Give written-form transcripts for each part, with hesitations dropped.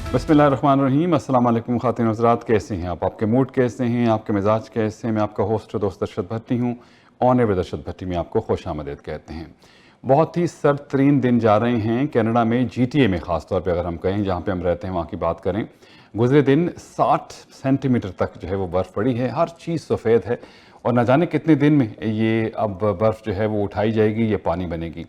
बिस्मिल्लाहिर्रहमानिर्रहीम। अस्सलाम वालेकुम ख़ातिन हज़रात, कैसे हैं आप? आपके मूड कैसे हैं? आपके मिजाज कैसे हैं? मैं आपका होस्ट दोस्त अरशद भट्टी हूँ। ऑन एयर विद अरशद भट्टी में आपको खुश आमदीद कहते हैं। बहुत ही सर्द तरीन दिन जा रहे हैं कनाडा में, GTA में ख़ास तौर पे अगर हम कहें, जहाँ पे हम रहते हैं वहाँ की बात करें। गुज़रे दिन 60 सेंटीमीटर तक जो है वो बर्फ़ पड़ी है। हर चीज़ सफ़ेद है और न जाने कितने दिन में ये अब बर्फ़ जो है वो उठाई जाएगी, ये पानी बनेगी।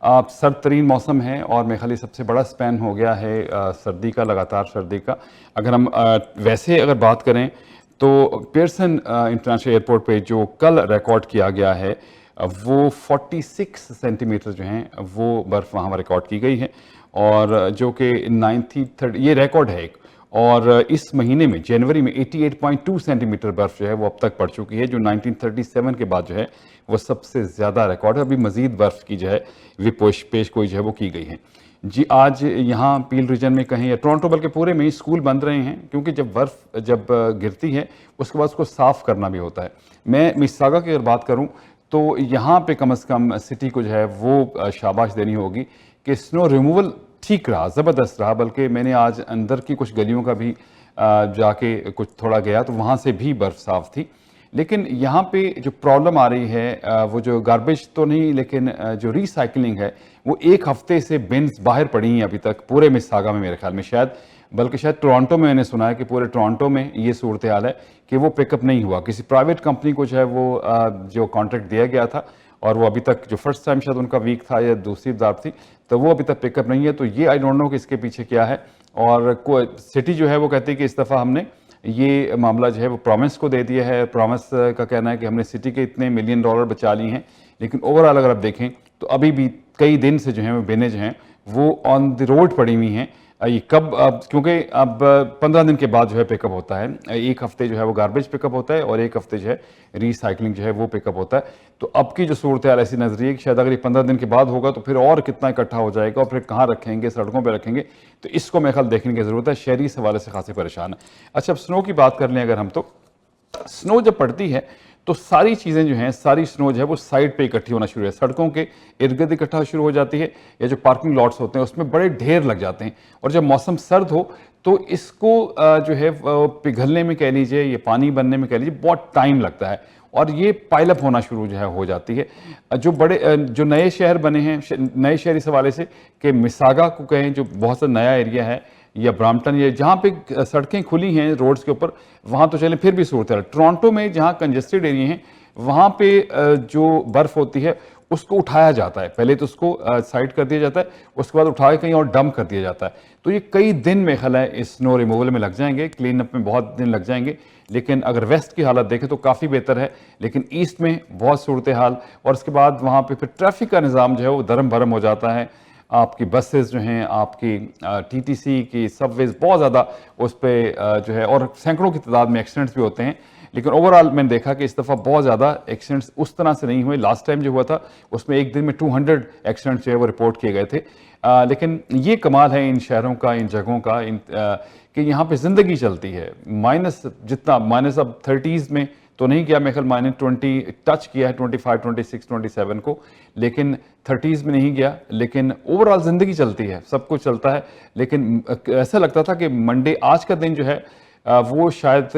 सर्द तरीन मौसम है और मेरे ख्याल सबसे बड़ा स्पैन हो गया है सर्दी का, लगातार सर्दी का। अगर हम वैसे अगर बात करें तो पियर्सन इंटरनेशनल एयरपोर्ट पे जो कल रिकॉर्ड किया गया है वो 46 सेंटीमीटर जो हैं वो बर्फ़ वहाँ रिकॉर्ड की गई है, और जो कि 93 ये रिकॉर्ड है एक। और इस महीने में जनवरी में 88.2 सेंटीमीटर बर्फ़ जो है वो अब तक पड़ चुकी है, जो 1937 के बाद जो है वो सबसे ज़्यादा रिकॉर्ड है। अभी मज़ीद बर्फ़ की जो है पेशगोई जो है वो की गई है जी। आज यहाँ पील रीजन में कहीं या टोरंटो बल्कि पूरे में ही स्कूल बंद रहे हैं, क्योंकि जब बर्फ़ जब गिरती है उसके बाद उसको साफ़ करना भी होता है। मैं मिसिसागा की अगर बात करूँ तो यहाँ पे कम से कम सिटी को जो है वो शाबाश देनी होगी कि स्नो रिमूवल ठीक रहा, ज़बरदस्त रहा। बल्कि मैंने आज अंदर की कुछ गलियों का भी जाके कुछ थोड़ा गया तो वहाँ से भी बर्फ़ साफ़ थी। लेकिन यहाँ पे जो प्रॉब्लम आ रही है वो जो गार्बेज तो नहीं, लेकिन जो रिसाइकलिंग है वो एक हफ्ते से बिन्स बाहर पड़ी हैं अभी तक पूरे मिसिसागा में, मेरे ख्याल में शायद, बल्कि शायद टोरंटो में मैंने सुना है कि पूरे टोरंटो में ये सूरत हाल है कि वो पिकअप नहीं हुआ। किसी प्राइवेट कंपनी को जो है वो जो कॉन्ट्रैक्ट दिया गया था और वो अभी तक जो फर्स्ट टाइम शायद उनका वीक था या दूसरी दाब थी, तो वो अभी तक पिकअप नहीं है। तो ये आई डोंट नो कि इसके पीछे क्या है। और सिटी जो है वो कहती है कि इस दफ़ा हमने ये मामला जो है वो प्रॉमिस को दे दिया है। प्रॉमिस का कहना है कि हमने सिटी के इतने $1 मिलियन बचा लिए हैं, लेकिन ओवरऑल अगर आप देखें तो अभी भी कई दिन से जो है वो बिनें जो हैं वो ऑन द रोड पड़ी हुई हैं। ये कब, अब क्योंकि अब 15 दिन के बाद जो है पिकअप होता है, एक हफ्ते जो है वो गार्बेज पिकअप होता है और एक हफ्ते जो है रिसाइकलिंग जो है वो पिकअप होता है। तो अब की जो सूरत हाल ऐसी नजरिए है कि शायद अगर ये 15 दिन के बाद होगा तो फिर और कितना इकट्ठा हो जाएगा और फिर कहाँ रखेंगे, सड़कों पर रखेंगे। तो इसको मेरे ख्याल देखने की ज़रूरत है। शहरी इस हवाले से खासे परेशान है। अच्छा, अब स्नो की बात कर लें अगर हम, तो स्नो जब पड़ती है तो सारी चीज़ें जो हैं, सारी स्नो जो है वो साइड पे इकट्ठी होना शुरू है, सड़कों के इर्द गिर्द इकट्ठा शुरू हो जाती है, या जो पार्किंग लॉट्स होते हैं उसमें बड़े ढेर लग जाते हैं। और जब मौसम सर्द हो तो इसको जो है पिघलने में कह लीजिए, ये पानी बनने में कह लीजिए, बहुत टाइम लगता है और ये पाइलअप होना शुरू जो है हो जाती है। जो बड़े जो नए शहर बने हैं, नए शहर इस हवाले से कि मिसिसागा को कहें जो बहुत सा नया एरिया है, या ब्राम्पटन, या जहाँ पे सड़कें खुली हैं रोड्स के ऊपर, वहाँ तो चलें फिर भी सूरत है। टोरंटो में जहाँ कंजेस्टेड एरिया हैं वहाँ पे जो बर्फ़ होती है उसको उठाया जाता है। पहले तो उसको साइड कर दिया जाता है, उसके बाद उठा के कहीं और डंप कर दिया जाता है। तो ये कई दिन में ख्याल है इस स्नो रिमूवल में लग जाएंगे, क्लीन अप में बहुत दिन लग जाएंगे। लेकिन अगर वेस्ट की हालत देखें तो काफ़ी बेहतर है, लेकिन ईस्ट में बहुत सूरत हाल। और उसके बाद वहाँ पे फिर ट्रैफिक का निज़ाम जो है वो दरम भरम हो जाता है। आपकी बसेस जो हैं, आपकी TTC की सबवेज बहुत ज़्यादा उस पर जो है, और सैकड़ों की तादाद में एक्सीडेंट्स भी होते हैं। लेकिन ओवरऑल मैंने देखा कि इस दफ़ा बहुत ज़्यादा एक्सीडेंट्स उस तरह से नहीं हुए। लास्ट टाइम जो हुआ था उसमें एक दिन में 200 एक्सीडेंट्स जो है वो रिपोर्ट किए गए थे। लेकिन ये कमाल है इन शहरों का, इन जगहों का, कि यहाँ पे ज़िंदगी चलती है। माइनस जितना माइनस अब 30s में तो नहीं किया, मेरे ख्याल -20 टच किया है, 25, 26, 27 को, लेकिन 30s में नहीं गया। लेकिन ओवरऑल ज़िंदगी चलती है, सब कुछ चलता है। लेकिन ऐसा लगता था कि मंडे, आज का दिन जो है वो शायद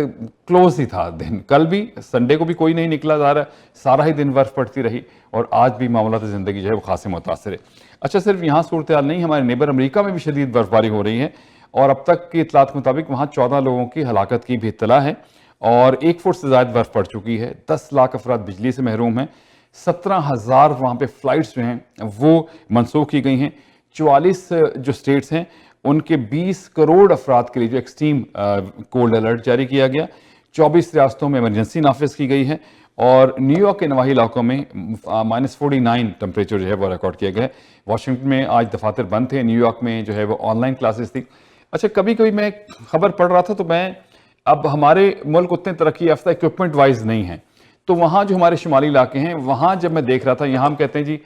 क्लोज ही था दिन। कल भी, संडे को भी कोई नहीं निकला जा रहा, सारा ही दिन बर्फ़ पड़ती रही, और आज भी मामला तो ज़िंदगी जो है वो खासे मुतासर है। अच्छा, सिर्फ यहाँ सूरत हाल नहीं, हमारे नेबर अमेरिका में भी शदीद बर्फबारी हो रही है, और अब तक की इतलात के मुताबिक वहाँ 14 लोगों की हलाकत की भी इत्तला है, और 1 फुट से ज़्यादा बर्फ़ पड़ चुकी है। 10 लाख अफराद बिजली से महरूम हैं। 17,000 वहाँ पे फ़्लाइट्स जो हैं वो मनसूख की गई हैं। 44 जो स्टेट्स हैं उनके 20 करोड़ अफराद के लिए जो एक्सट्रीम कोल्ड अलर्ट जारी किया गया। 24 रियासतों में इमरजेंसी नाफिज की गई है, और न्यूयॉर्क के नवाही इलाकों में -49 टेम्परेचर जो है वो रिकॉर्ड किया गया है। वाशिंगटन में आज दफातर बंद थे, न्यूयॉर्क में जो है वो ऑनलाइन क्लासेस थी। अच्छा, कभी कभी मैं खबर पढ़ रहा था तो मैं, अब हमारे मुल्क उतने तरक्की याफ्ता इक्विपमेंट वाइज नहीं है, तो वहाँ जो हमारे शुमाली इलाके हैं वहाँ जब मैं देख रहा था, यहाँ हम कहते हैं जी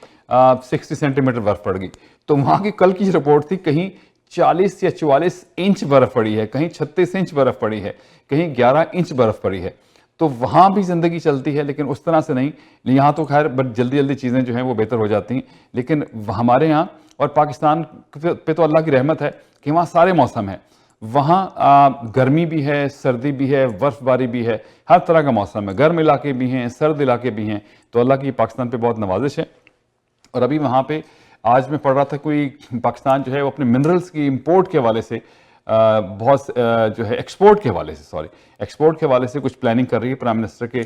60 सेंटीमीटर बर्फ़ पड़ गई, तो वहाँ की कल की रिपोर्ट थी कहीं 40 या 44 इंच बर्फ़ पड़ी है, कहीं 36 इंच बर्फ़ पड़ी है, कहीं 11 इंच बर्फ़ पड़ी है। तो वहाँ भी ज़िंदगी चलती है, लेकिन उस तरह से नहीं। यहाँ तो खैर बट जल्दी जल्दी चीज़ें जो हैं वो बेहतर हो जाती हैं, लेकिन हमारे यहाँ और पाकिस्तान पे तो अल्लाह की रहमत है कि वहाँ सारे मौसम है। वहाँ गर्मी भी है, सर्दी भी है, बर्फबारी भी है, हर तरह का मौसम है, गर्म इलाके भी हैं, सर्द इलाके भी हैं। तो अल्लाह की पाकिस्तान पे बहुत नवाजिश है। और अभी वहाँ पे आज मैं पढ़ रहा था, कोई पाकिस्तान जो है वो अपने मिनरल्स की इंपोर्ट के हवाले से जो है एक्सपोर्ट के हवाले से, सॉरी, एक्सपोर्ट के हवाले से कुछ प्लानिंग कर रही है। प्राइम मिनिस्टर के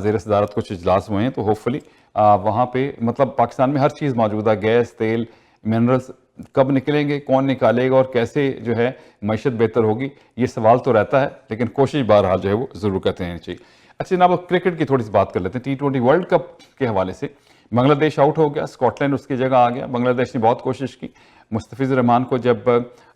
ज़ेर सदारत कुछ इजलास हुए हैं, तो होपफुली वहाँ पे मतलब पाकिस्तान में हर चीज़ मौजूद है, गैस, तेल, मिनरल्स। कब निकलेंगे, कौन निकालेगा और कैसे जो है मईशत बेहतर होगी, ये सवाल तो रहता है, लेकिन कोशिश बहरहाल जो है वो ज़रूर करते रहनी चाहिए। अच्छा जनाब, क्रिकेट की थोड़ी सी बात कर लेते हैं। T20 वर्ल्ड कप के हवाले से बांग्लादेश आउट हो गया, स्कॉटलैंड उसकी जगह आ गया। बांग्लादेश ने बहुत कोशिश की, मुस्तफिज़ुर रहमान को जब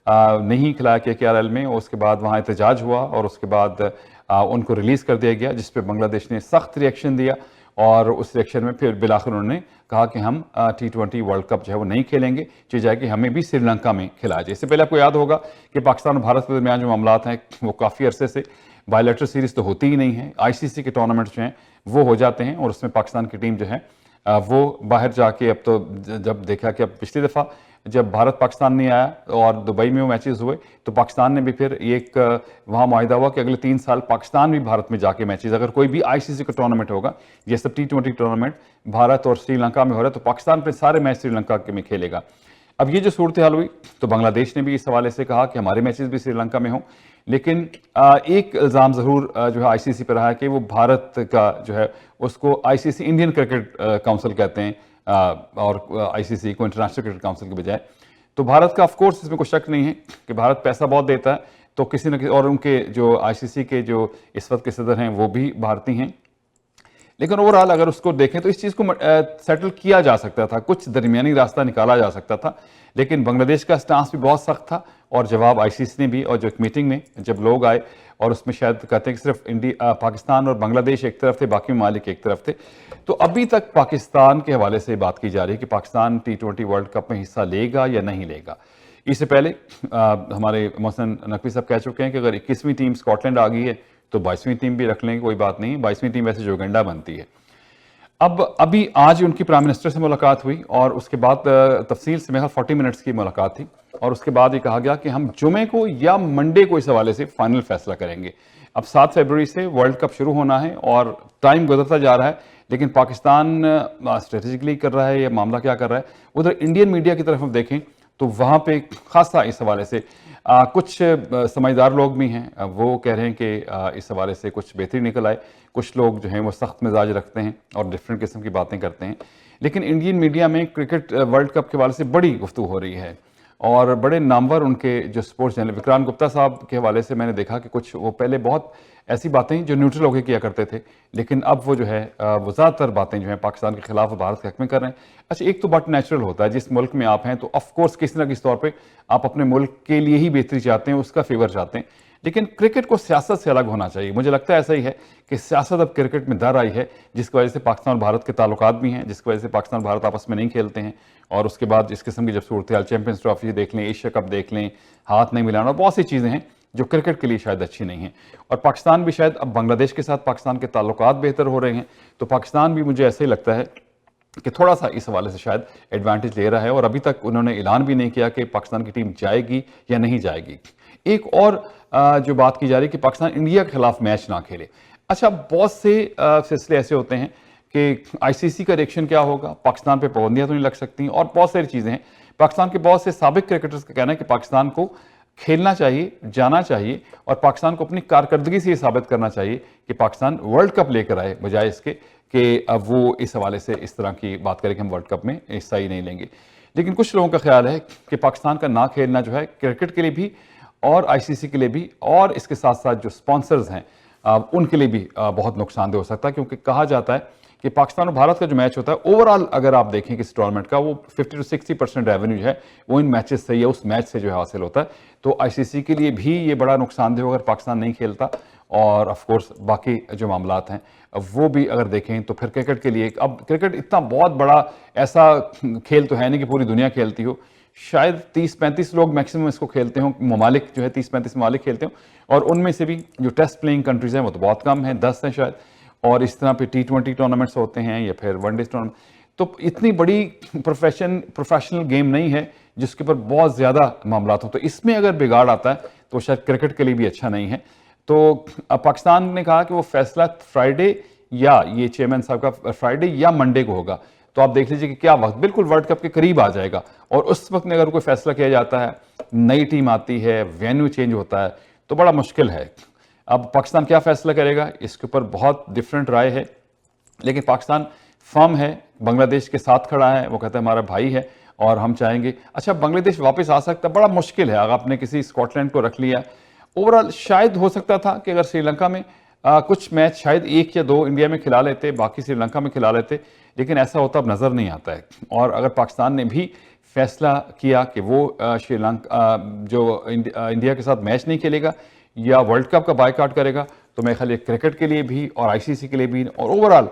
नहीं खिलाया KKRL में, उसके बाद वहाँ एहतजाज हुआ और उसके बाद उनको रिलीज़ कर दिया गया, जिस पे बांग्लादेश ने सख्त रिएक्शन दिया। और उस रिएक्शन में फिर बिलाखिर उन्होंने कहा कि हम T20 वर्ल्ड कप जो है वो नहीं खेलेंगे, चाहिए जाए कि हमें भी श्रीलंका में खिलाया जाए। इससे पहले आपको याद होगा कि पाकिस्तान और भारत के दरमियान जो मामलात हैं वो काफ़ी अरसे से, बायलैटरल सीरीज़ तो होती ही नहीं है, ICC के टूर्नामेंट्स जो हैं वो हो जाते हैं, और उसमें पाकिस्तान की टीम जो है वो बाहर जाके, अब तो जब देखा कि अब पिछली दफ़ा जब भारत पाकिस्तान नहीं आया और दुबई में वो मैचेस हुए, तो पाकिस्तान ने भी फिर एक वहाँ मुआहिदा हुआ कि अगले 3 साल पाकिस्तान भी भारत में जाके मैचेस, अगर कोई भी ICC का टूर्नामेंट होगा, ये सब T20 टूर्नामेंट भारत और श्रीलंका में हो रहा है, तो पाकिस्तान पे सारे मैच श्रीलंका के में खेलेगा। अब ये जो सूरत हाल हुई, तो बांग्लादेश ने भी इस हवाले से कहा कि हमारे मैचेस भी श्रीलंका में हों, लेकिन एक इल्ज़ाम ज़रूर जो है ICC पर रहा है कि वो भारत का जो है उसको ICC इंडियन क्रिकेट काउंसिल कहते हैं, और ICC को इंटरनेशनल क्रिकेट काउंसिल के बजाय। तो भारत का ऑफकोर्स इसमें कोई शक नहीं है कि भारत पैसा बहुत देता है, तो किसी न किसी, और उनके जो ICC के जो इस वक्त के सदर हैं वो भी भारतीय हैं, लेकिन ओवरऑल अगर उसको देखें तो इस चीज़ को सेटल किया जा सकता था, कुछ दरमियानी रास्ता निकाला जा सकता था, लेकिन बांग्लादेश का स्टांस भी बहुत सख्त था। और जवाब ICC ने भी, और जो एक मीटिंग में जब लोग आए और उसमें शायद कहते हैं कि सिर्फ पाकिस्तान और बांग्लादेश एक तरफ थे, बाकी ममालिक एक तरफ थे। तो अभी तक पाकिस्तान के हवाले से बात की जा रही है कि पाकिस्तान T20 वर्ल्ड कप में हिस्सा लेगा या नहीं लेगा। इससे पहले हमारे मोहसिन नकवी साहब कह चुके हैं कि अगर 21वीं टीम स्कॉटलैंड आ गई है तो 22वीं टीम भी रख लेंगे, कोई बात नहीं। 22वीं टीम वैसे जोगिंडा बनती है। अब अभी आज उनकी प्राइम मिनिस्टर से मुलाकात हुई, और उसके बाद तफसील से मेरा 40 मिनट्स की मुलाकात थी, और उसके बाद ये कहा गया कि हम जुमे को या मंडे को इस हवाले से फाइनल फैसला करेंगे। अब 7 फरवरी से वर्ल्ड कप शुरू होना है और टाइम गुजरता जा रहा है, लेकिन पाकिस्तान स्ट्रेटेजिकली कर रहा है या मामला क्या कर रहा है। उधर इंडियन मीडिया की तरफ हम देखें तो वहाँ पे खासा इस हवाले से कुछ समझदार लोग भी हैं, वो कह रहे हैं कि इस हवाले से कुछ बेहतरी निकल आए। कुछ लोग जो हैं वो सख्त मिजाज रखते हैं और डिफरेंट किस्म की बातें करते हैं, लेकिन इंडियन मीडिया में क्रिकेट वर्ल्ड कप के हवाले से बड़ी गुफ्तगू हो रही है, और बड़े नामवर उनके जो स्पोर्ट्स चैनल, विक्रांत गुप्ता साहब के हवाले से मैंने देखा कि कुछ वो पहले बहुत ऐसी बातें जो न्यूट्रल होकर किया करते थे, लेकिन अब वो जो है वो ज़्यादातर बातें जो है पाकिस्तान के खिलाफ भारत के हक में कर रहे हैं। अच्छा, एक तो बात नेचुरल होता है, जिस मुल्क में आप हैं तो ऑफकोर्स किसी न किसी तौर पर आप अपने मुल्क के लिए ही बेहतरी चाहते हैं, उसका फेवर चाहते हैं, लेकिन क्रिकेट को सियासत से अलग होना चाहिए। मुझे लगता है ऐसा ही है कि सियासत अब क्रिकेट में दर आई है, जिसकी वजह से पाकिस्तान और भारत के ताल्लुकात भी हैं, जिसकी वजह से पाकिस्तान और भारत आपस में नहीं खेलते हैं, और उसके बाद इस किस्म की जब सूरत हाल, चैंपियंस ट्रॉफी देख लें, एशिया कप देख लें, हाथ नहीं मिलाना, बहुत सी चीज़ें हैं जो क्रिकेट के लिए शायद अच्छी नहीं है। और पाकिस्तान भी शायद अब बांग्लादेश के साथ पाकिस्तान के ताल्लुकात बेहतर हो रहे हैं, तो पाकिस्तान भी मुझे ऐसा ही लगता है कि थोड़ा सा इस हवाले से शायद एडवांटेज ले रहा है, और अभी तक उन्होंने ऐलान भी नहीं किया कि पाकिस्तान की टीम जाएगी या नहीं जाएगी। एक और जो बात की जा रही है कि पाकिस्तान इंडिया के खिलाफ मैच ना खेले। अच्छा, बहुत से सिलसिले ऐसे होते हैं कि ICC का रिएक्शन क्या होगा, पाकिस्तान पे पाबंदियां तो नहीं लग सकती, और बहुत सारी चीज़ें हैं। पाकिस्तान के बहुत से साबिक क्रिकेटर्स का कहना है कि पाकिस्तान को खेलना चाहिए, जाना चाहिए, और पाकिस्तान को अपनी कारकर्दगी से ये साबित करना चाहिए कि पाकिस्तान वर्ल्ड कप लेकर आए, बजाय इसके कि अब वो इस हवाले से इस तरह की बात करें कि हम वर्ल्ड कप में हिस्सा ही नहीं लेंगे। लेकिन कुछ लोगों का ख्याल है कि पाकिस्तान का ना खेलना जो है क्रिकेट के लिए भी और ICC के लिए भी, और इसके साथ साथ जो स्पॉन्सर्स हैं उनके लिए भी बहुत नुकसानदेह हो सकता है, क्योंकि कहा जाता है कि पाकिस्तान और भारत का जो मैच होता है ओवरऑल अगर आप देखें कि इस टूर्नामेंट का, वो 50 से 60% रेवेन्यू जो है वो इन मैचेस से या उस मैच से जो है हासिल होता है। तो ICC के लिए भी ये बड़ा नुकसानदेह होगा अगर पाकिस्तान नहीं खेलता, और ऑफकोर्स बाकी जो मामलात हैं वो भी अगर देखें तो फिर क्रिकेट के लिए, अब क्रिकेट इतना बहुत बड़ा ऐसा खेल तो है नहीं कि पूरी दुनिया खेलती हो, शायद 30-35 लोग मैक्सिमम इसको खेलते हों, ममालिक जो है 30-35 ममालिक खेलते हों, और उनमें से भी जो टेस्ट प्लेइंग कंट्रीज़ हैं वो तो बहुत कम हैं, 10 हैं शायद, और इस तरह पे T20 टूर्नामेंट्स होते हैं या फिर वनडे टूर्नामेंट। तो इतनी बड़ी प्रोफेशनल गेम नहीं है जिसके ऊपर बहुत ज़्यादा मामला हो, तो इसमें अगर बिगाड़ आता है तो शायद क्रिकेट के लिए भी अच्छा नहीं है। तो पाकिस्तान ने कहा कि वो फैसला फ्राइडे या ये चेयरमैन साहब का फ्राइडे या मंडे को होगा। तो आप देख लीजिए कि क्या वक्त बिल्कुल वर्ल्ड कप के करीब आ जाएगा, और उस वक्त में अगर कोई फैसला किया जाता है, नई टीम आती है, वेन्यू चेंज होता है, तो बड़ा मुश्किल है। अब पाकिस्तान क्या फैसला करेगा इसके ऊपर बहुत डिफरेंट राय है, लेकिन पाकिस्तान फर्म है, बांग्लादेश के साथ खड़ा है, वो कहता है हमारा भाई है और हम चाहेंगे। अच्छा, बांग्लादेश वापस आ सकता है, बड़ा मुश्किल है। अगर आपने किसी स्कॉटलैंड को रख लिया, ओवरऑल शायद हो सकता था कि अगर श्रीलंका में कुछ मैच शायद 1 या 2 इंडिया में खिला लेते, बाकी श्रीलंका में खिला लेते, लेकिन ऐसा होता अब नज़र नहीं आता है। और अगर पाकिस्तान ने भी फैसला किया कि वो श्रीलंका जो इंडिया के साथ मैच नहीं खेलेगा या वर्ल्ड कप का बायकॉट करेगा, तो मेरे ख्याल क्रिकेट के लिए भी और आईसीसी के लिए भी और ओवरऑल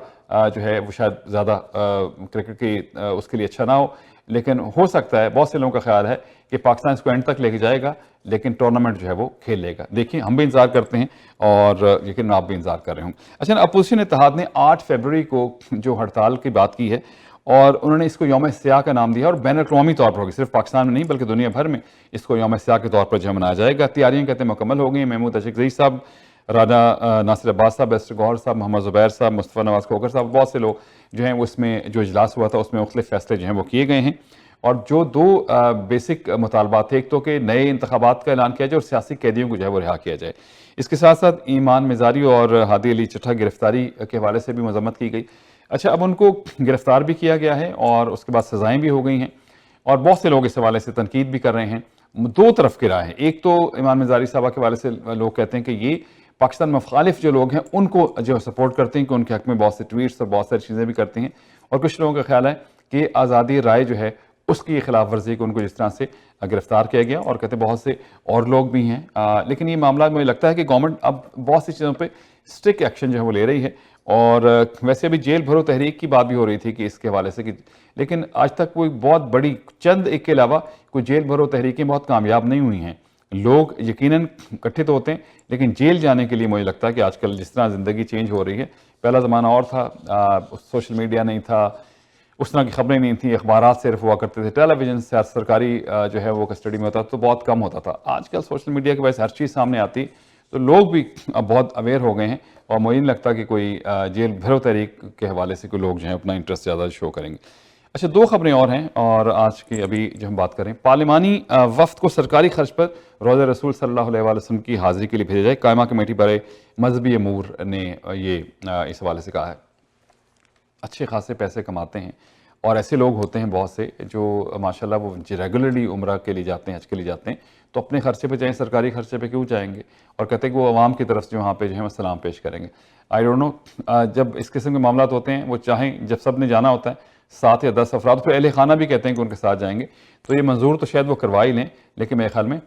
जो है वो शायद ज़्यादा क्रिकेट की उसके लिए अच्छा ना हो। लेकिन हो सकता है, बहुत से लोगों का ख्याल है कि पाकिस्तान इसको एंड तक लेके जाएगा, लेकिन टूर्नामेंट जो है वो खेल लेगा। देखिए, हम भी इंतजार करते हैं और यकीन आप भी इंतजार कर रहे होंगे। अच्छा, अपोजिशन इत्तेहाद ने 8 फरवरी को जो हड़ताल की बात की है और उन्होंने इसको यौम सियाह का नाम दिया और बैन अवी तौर पर होगी, सिर्फ पाकिस्तान में नहीं बल्कि दुनिया भर में इसको यौम सियाह के तौर पर जो मनाया जाएगा। तैयारियां कहते हैं मुकम्मल हो गई हैं। महमूद अशरफ साहब, राना नासिर अब्बास साहब, बैरिस्टर गौहर साहब, मोहम्मद ज़ुबैर साहब, मुस्तफ़ा नवाज़ खोखर साहब, बहुत से लोग जो हैं उसमें जो इजलास हुआ था उसमें मुख्तलिफ फैसले जो हैं वो किए गए हैं। और जो 2 बेसिक मुतालबात थे, एक तो कि नए इंतखाबात का ऐलान किया जाए और सियासी कैदियों को जो है वो रिहा किया जाए। इसके साथ साथ ईमान मिज़ारी और हादी अली चट्ठा गिरफ्तारी के हवाले से भी मजम्मत की गई। अच्छा, अब उनको गिरफ्तार भी किया गया है और उसके बाद सज़ाएँ भी हो गई हैं और बहुत से लोग इस हवाले से तनकीद भी कर रहे हैं। 2 तरफ की राय है। एक तो ईमान मिज़ारी साहबा के हवाले से लोग कहते हैं कि ये पाकिस्तान मुखालिफ जो लोग हैं उनको जो सपोर्ट करते हैं कि उनके हक में बहुत से ट्वीट्स और बहुत सारी चीज़ें भी करते हैं, और कुछ लोगों का ख्याल है कि आज़ादी राय जो है उसकी खिलाफ वर्जी को उनको जिस तरह से गिरफ्तार किया गया, और कहते हैं बहुत से और लोग भी हैं। लेकिन ये मामला मुझे लगता है कि गवर्नमेंट अब बहुत सी चीज़ों पे स्ट्रिक्ट एक्शन जो है वो ले रही है। और वैसे अभी जेल भरो तहरीक की बात भी हो रही थी कि इसके हवाले से कि, लेकिन आज तक कोई बहुत बड़ी चंद एक के अलावा कोई जेल भरो तहरीकें बहुत कामयाब नहीं हुई हैं। लोग यकीनन इकट्ठे तो होते हैं, लेकिन जेल जाने के लिए मुझे लगता है कि आजकल जिस तरह ज़िंदगी चेंज हो रही है, पहला ज़माना और था, सोशल मीडिया नहीं था, उस तरह की खबरें नहीं थी, अखबारात सिर्फ हुआ करते थे, टेलीविज़न से सरकारी जो है वो कस्टडी में होता तो बहुत कम होता था। आजकल सोशल मीडिया की वजह से हर चीज़ सामने आती, तो लोग भी अब बहुत अवेयर हो गए हैं और मुझे नहीं लगता कि कोई जेल भरो तहरीक के हवाले से कोई लोग जो है अपना इंटरेस्ट ज़्यादा शो करेंगे। अच्छा, 2 खबरें और हैं और आज की अभी जो हम बात करें, पार्लिमानी वफ्द को सरकारी खर्च पर रोज़ा रसूल सल्लल्लाहु अलैहि वसल्लम की हाज़िरी के लिए भेजा जाए। कायमा कमेटी बड़े मजहबी अमूर ने ये इस हवाले से कहा है। अच्छे खासे पैसे कमाते हैं और ऐसे लोग होते हैं बहुत से जो माशाल्लाह वो रेगुलरली उम्रा के लिए जाते हैं, हज के लिए जाते हैं, तो अपने खर्चे पे जाएं, सरकारी खर्चे पे क्यों जाएंगे, और कहते हैं कि वो आवाम की तरफ से वहाँ पे जो है वो सलाम पेश करेंगे। आई डोंट नो, जब इस किस्म के मामला होते हैं, वो चाहें जब सब ने जाना होता है 7 या 10 अफराद, फिर अहले खाना भी कहते हैं कि उनके साथ जाएंगे, तो ये मंजूर तो शायद वो करवा ही लें, लेकिन मेरे ख्याल में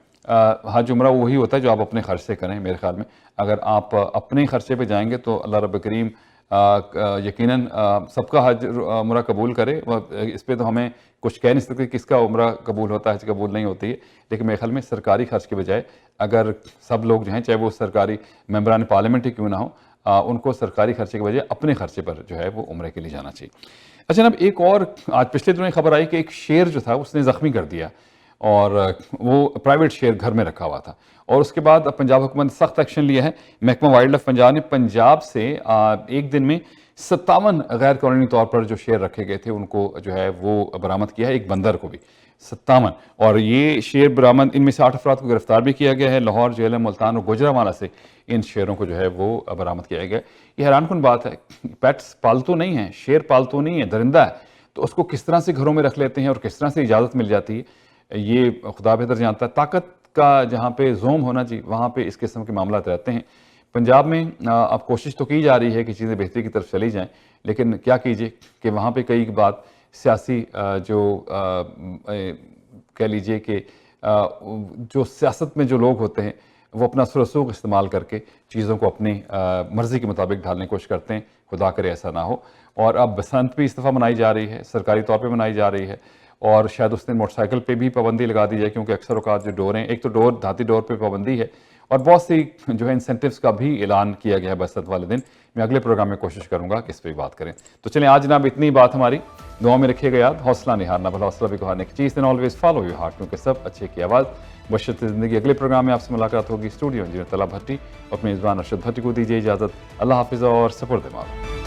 हज उम्रा वही होता है जो आप अपने खर्च से करें। मेरे ख्याल में अगर आप अपने खर्चे पे जाएंगे तो अल्लाह रब करीम यकीनन सबका हज उम्रा कबूल करे। इस पर तो हमें कुछ कह नहीं सकते किसका उम्रा कबूल होता है, हज कबूल नहीं होती है, लेकिन मेरे ख्याल में सरकारी खर्च के बजाय अगर सब लोग जो हैं, चाहे वो सरकारी मेंबरान पार्लियामेंट ही क्यों ना हो, उनको सरकारी खर्चे के बजाय अपने खर्चे पर जो है वो उम्रे के लिए जाना चाहिए। अच्छा, अब एक और आज पिछले दिनों खबर आई कि एक शेर जो था उसने ज़ख्मी कर दिया और वो प्राइवेट शेर घर में रखा हुआ था, और उसके बाद अब पंजाब हुकूमत ने सख्त एक्शन लिया है। महकमा वाइल्ड लाइफ पंजाब ने पंजाब से एक दिन में 57 गैर कानूनी तौर पर जो शेर रखे गए थे उनको जो है वो बरामद किया है, एक बंदर को भी 57, और ये शेर बरामद, इनमें से 8 अफराद को गिरफ्तार भी किया गया है। लाहौर, जेहलम, मुल्तान और गुजरांवाला से इन शेरों को जो है वो बरामद किया गया। ये हैरानकुन बात है, पेट्स पालतू नहीं है, शेर पालतू नहीं है, दरिंदा है, तो उसको किस तरह से घरों में रख लेते हैं और किस तरह से इजाज़त मिल जाती है, ये खुदा बेहतर जानता है। ताकत का जहाँ पे जोम होना चाहिए वहाँ पे इस किस्म के मामला रहते हैं। पंजाब में अब कोशिश तो की जा रही है कि चीज़ें बेहतरी की तरफ चली जाएं, लेकिन क्या कीजिए कि वहाँ पे कई बात सियासी जो कह लीजिए कि जो सियासत में जो लोग होते हैं वो अपना सुरसूख इस्तेमाल करके चीज़ों को अपनी मर्ज़ी के मुताबिक ढालने की कोशिश करते हैं। खुदा करे ऐसा ना हो। और अब बसंत भी इस दफ़ा मनाई जा रही है, सरकारी तौर पे मनाई जा रही है, और शायद उस दिन मोटरसाइकिल पे भी पाबंदी लगा दी जाए, क्योंकि अक्सर औकात जो डोर हैं, एक तो डोर धाती डोर पे पाबंदी है और बहुत सी जो है इंसेंटिव्स का भी ऐलान किया गया है बसंत वाले दिन। मैं अगले प्रोग्राम में कोशिश करूंगा कि इस पर बात करें। तो चलें, आज जनाब इतनी बात हमारी। दुआ में रखिएगा याद, हौसला नहीं हारना, भला हौसला भी को हारने की चीज़। ऑलवेज फॉलो योर हार्ट, क्योंकि सब अच्छे की आवाज़ बशर्ते ज़िंदगी। अगले प्रोग्राम में आपसे मुलाकात होगी। स्टूडियो इंजीनियर तला भट्टी और मेज़बान अरशद भट्टी को दीजिए इजाज़त। अल्लाह हाफिज़ और सपुर्द मारूफ।